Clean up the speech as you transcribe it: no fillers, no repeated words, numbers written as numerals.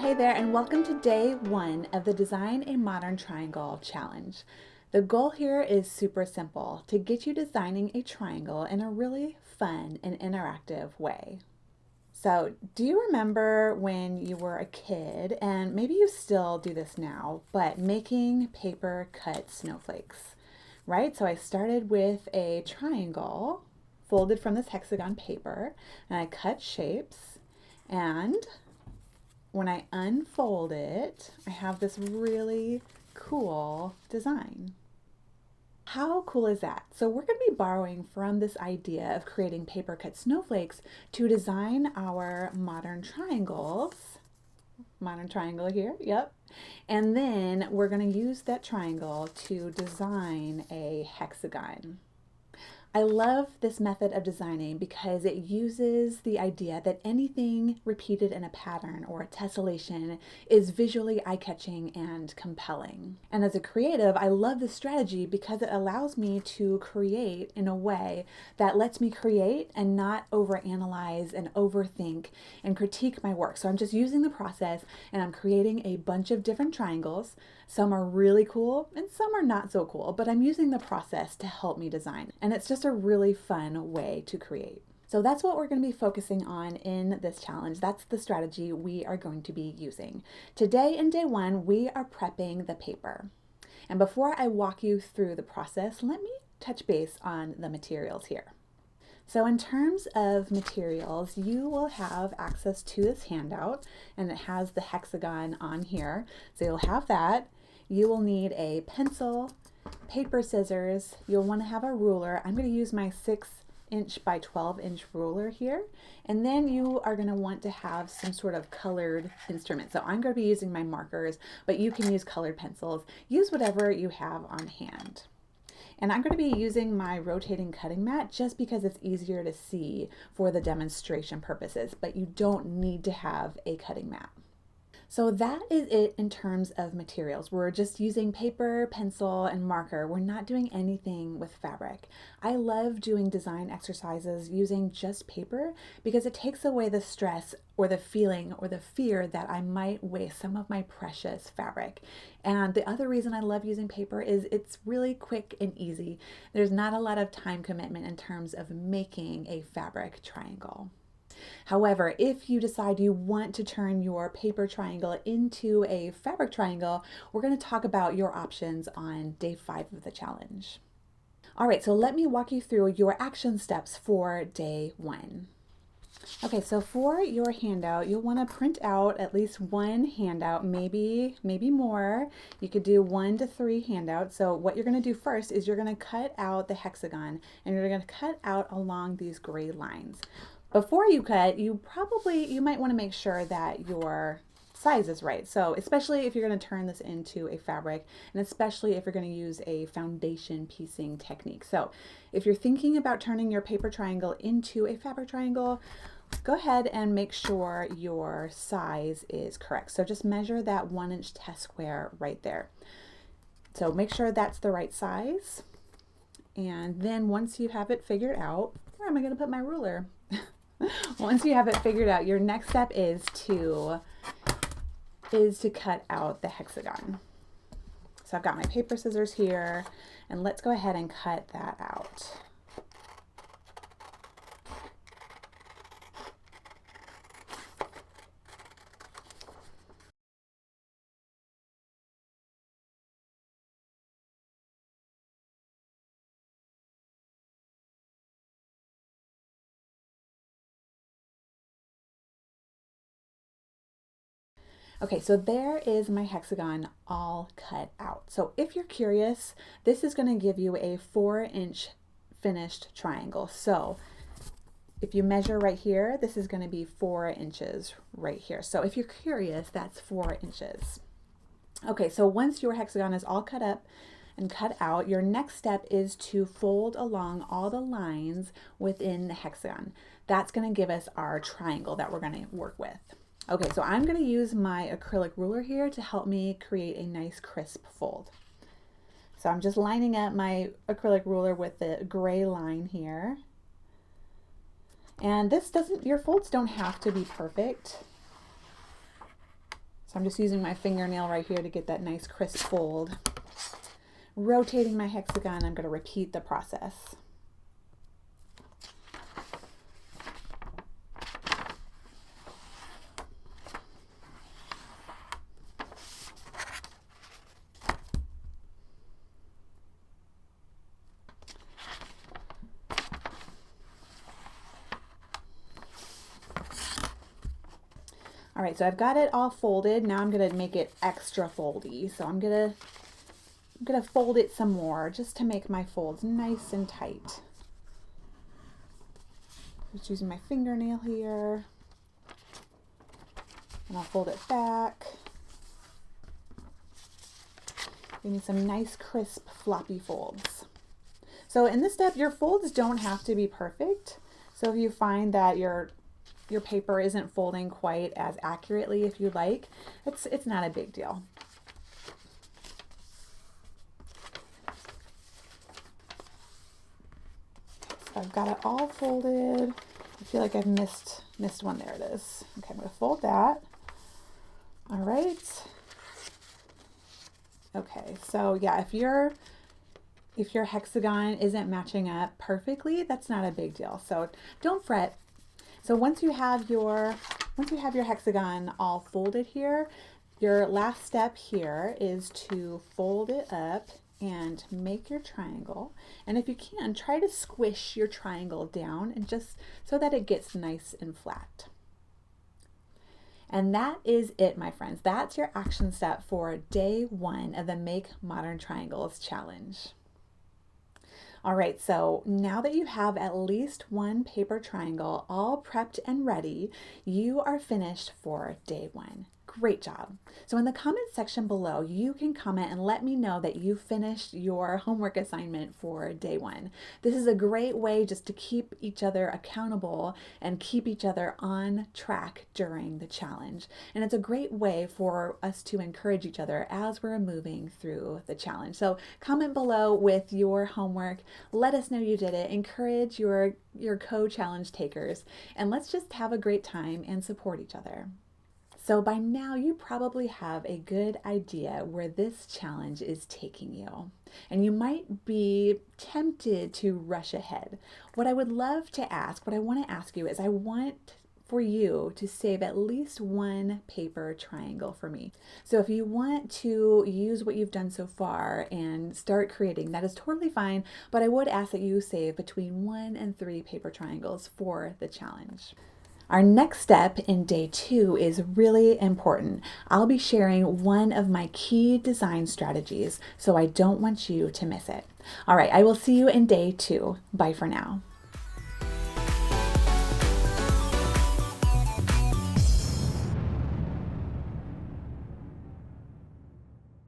hey there, and welcome to day one of the Design a Modern Triangle Challenge. The goal here is super simple, to get you designing a triangle in a really fun and interactive way. So, do you remember when you were a kid, and maybe you still do this now, but making paper cut snowflakes, right? So I started with a triangle folded from this hexagon paper, and I cut shapes, and when I unfold it, I have this really cool design. How cool is that? So we're going to be borrowing from this idea of creating paper cut snowflakes to design our modern triangles. Modern triangle here, yep. And then we're going to use that triangle to design a hexagon. I love this method of designing because it uses the idea that anything repeated in a pattern or a tessellation is visually eye-catching and compelling. And as a creative, I love this strategy because it allows me to create in a way that lets me create and not overanalyze and overthink and critique my work. So I'm just using the process and I'm creating a bunch of different triangles. Some are really cool and some are not so cool, but I'm using the process to help me design. And it's just a really fun way to create. So that's what we're going to be focusing on in this challenge. That's the strategy we are going to be using. Today in day one, we are prepping the paper. And before I walk you through the process, let me touch base on the materials here. So in terms of materials, you will have access to this handout, and it has the hexagon on here. So you'll have that. You will need a pencil, paper scissors. You'll want to have a ruler. I'm going to use my 6" by 12" ruler here. And then you are going to want to have some sort of colored instrument. So I'm going to be using my markers, but you can use colored pencils. Use whatever you have on hand. And I'm going to be using my rotating cutting mat just because it's easier to see for the demonstration purposes, but you don't need to have a cutting mat. So that is it in terms of materials. We're just using paper, pencil, and marker. We're not doing anything with fabric. I love doing design exercises using just paper because it takes away the stress or the feeling or the fear that I might waste some of my precious fabric. And the other reason I love using paper is it's really quick and easy. There's not a lot of time commitment in terms of making a fabric triangle. However, if you decide you want to turn your paper triangle into a fabric triangle, we're going to talk about your options on day 5 of the challenge. All right, so let me walk you through your action steps for day 1. Okay, so for your handout, you'll want to print out at least one handout, maybe more. You could do 1 to 3 handouts. So what you're going to do first is you're going to cut out the hexagon, and you're going to cut out along these gray lines. Before you cut, you might want to make sure that your size is right. So especially if you're going to turn this into a fabric, and especially if you're going to use a foundation piecing technique. So if you're thinking about turning your paper triangle into a fabric triangle, go ahead and make sure your size is correct. So just measure that 1" test square right there. So make sure that's the right size. And then once you have it figured out, where am I going to put my ruler? Once you have it figured out, your next step is to cut out the hexagon. So I've got my paper scissors here, and let's go ahead and cut that out. Okay, so there is my hexagon all cut out. So if you're curious, this is going to give you a 4" finished triangle. So if you measure right here, this is going to be 4" right here. So if you're curious, that's 4". Okay, so once your hexagon is all cut up and cut out, your next step is to fold along all the lines within the hexagon. That's going to give us our triangle that we're going to work with. Okay, so I'm going to use my acrylic ruler here to help me create a nice crisp fold. So I'm just lining up my acrylic ruler with the gray line here. And your folds don't have to be perfect. I'm just using my fingernail right here to get that nice crisp fold. Rotating my hexagon, I'm going to repeat the process. All right, so I've got it all folded. Now I'm gonna make it extra foldy. So I'm gonna fold it some more just to make my folds nice and tight. Just using my fingernail here. And I'll fold it back. Give me some nice crisp floppy folds. So in this step, your folds don't have to be perfect. So if you find that your paper isn't folding quite as accurately if you like, it's not a big deal. So I've got it all folded. I feel like I've missed one. There it is. Okay, I'm going to fold that. All right. Okay, so yeah, if your hexagon isn't matching up perfectly, that's not a big deal. So don't fret. So once you have your hexagon all folded here, your last step here is to fold it up and make your triangle. And if you can, try to squish your triangle down and just so that it gets nice and flat. And that is it, my friends. That's your action step for day 1 of the Make Modern Triangles challenge. All right, so now that you have at least one paper triangle all prepped and ready, you are finished for day 1. Great job. So in the comment section below, you can comment and let me know that you finished your homework assignment for day 1. This is a great way just to keep each other accountable and keep each other on track during the challenge. And it's a great way for us to encourage each other as we're moving through the challenge. So comment below with your homework. Let us know you did it. Encourage your co-challenge takers, and let's just have a great time and support each other. So by now you probably have a good idea where this challenge is taking you, and you might be tempted to rush ahead. What I want to ask you is I want for you to save at least one paper triangle for me. So if you want to use what you've done so far and start creating, that is totally fine, but I would ask that you save between 1 and 3 paper triangles for the challenge. Our next step in day 2 is really important. I'll be sharing one of my key design strategies, so I don't want you to miss it. All right, I will see you in day 2. Bye for now.